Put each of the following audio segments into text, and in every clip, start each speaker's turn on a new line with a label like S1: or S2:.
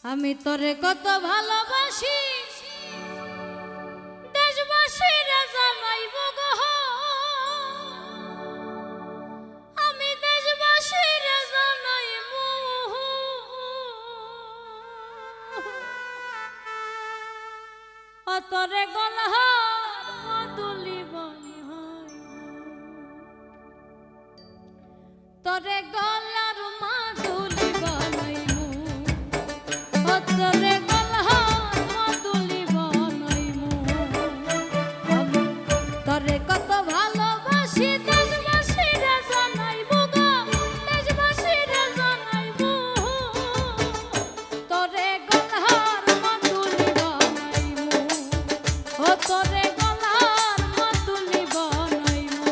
S1: আমি তোরে কত ভালোবাসি দেশবাসীরা জানাইব গো, আমি দেশবাসীরা জানাইব তোরে গলহার মাদুলি বানাই, তোরে গলার মাদুলি বানাইমু, তোরে গলহার মাদুলি বানাইমু। আমি তোরে কত ভালোবাসি দেশবাসীরা জানাইব গো, দেশবাসীরা জানাইব তোরে গলহার মাদুলি বানাইমু, তোরে গলার মাদুলি বানাইমু।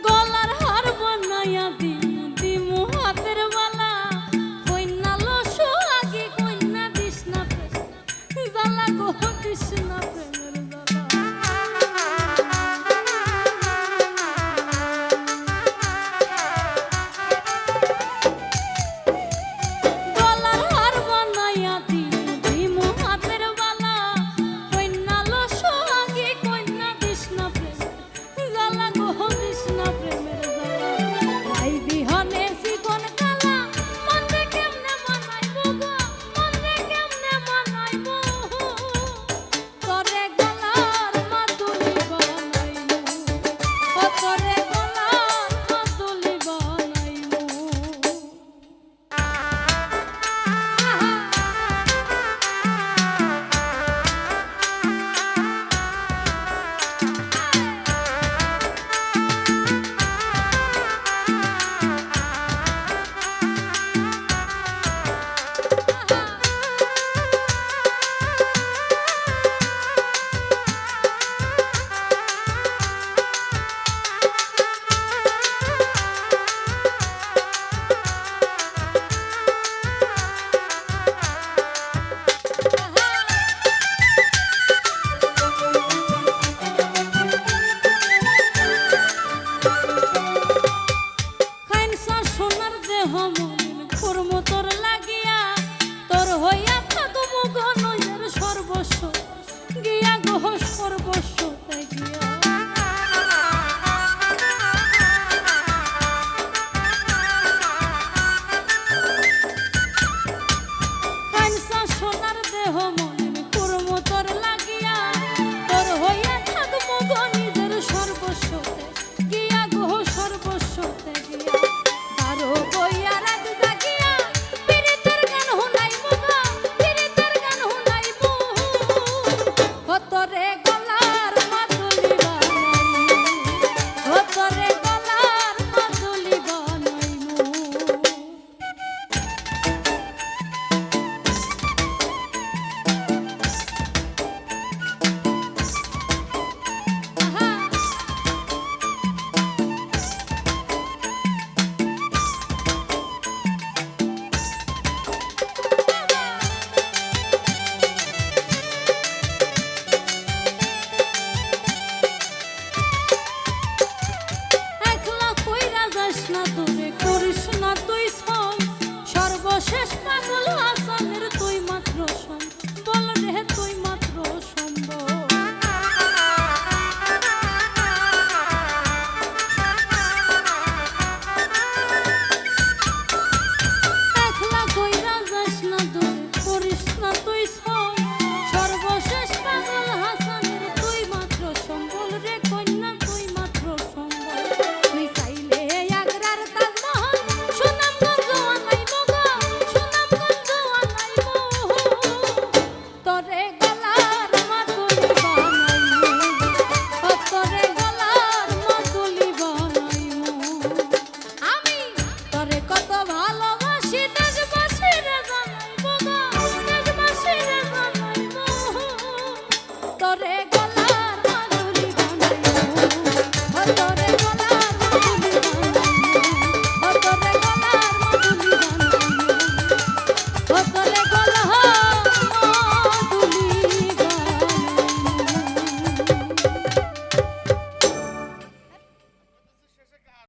S1: গলার হার বানাইয়া দিমু হাতের বালা, কইনা লসো আগে কইনা দিস না প্রেম জ্বালা গো, দিস না প্রেমের জ্বালা। গলার হার বানাইয়া দিমু হাতের বালা, কইনা লসো আগে কইনা দিস না প্রেম জ্বালা গো, দিস না প্রেমের জ্বালা। ভাই বিহনে জীবন কালা, মনে কেমনে বানাইব গো, মনে কেমনে বানাইব তোরে গলার মাদুলি বানাইমু, তোরে গলার মাদুলি বানাইমু। খাইনসা সোনার দেহ মলিন কর্ম তোর লাগিয়া, তোর হইয়া থাকবো গো নইয়ের সর্বস্ব গিয়া গো, সর্বস্ব ত্যাগিয়া।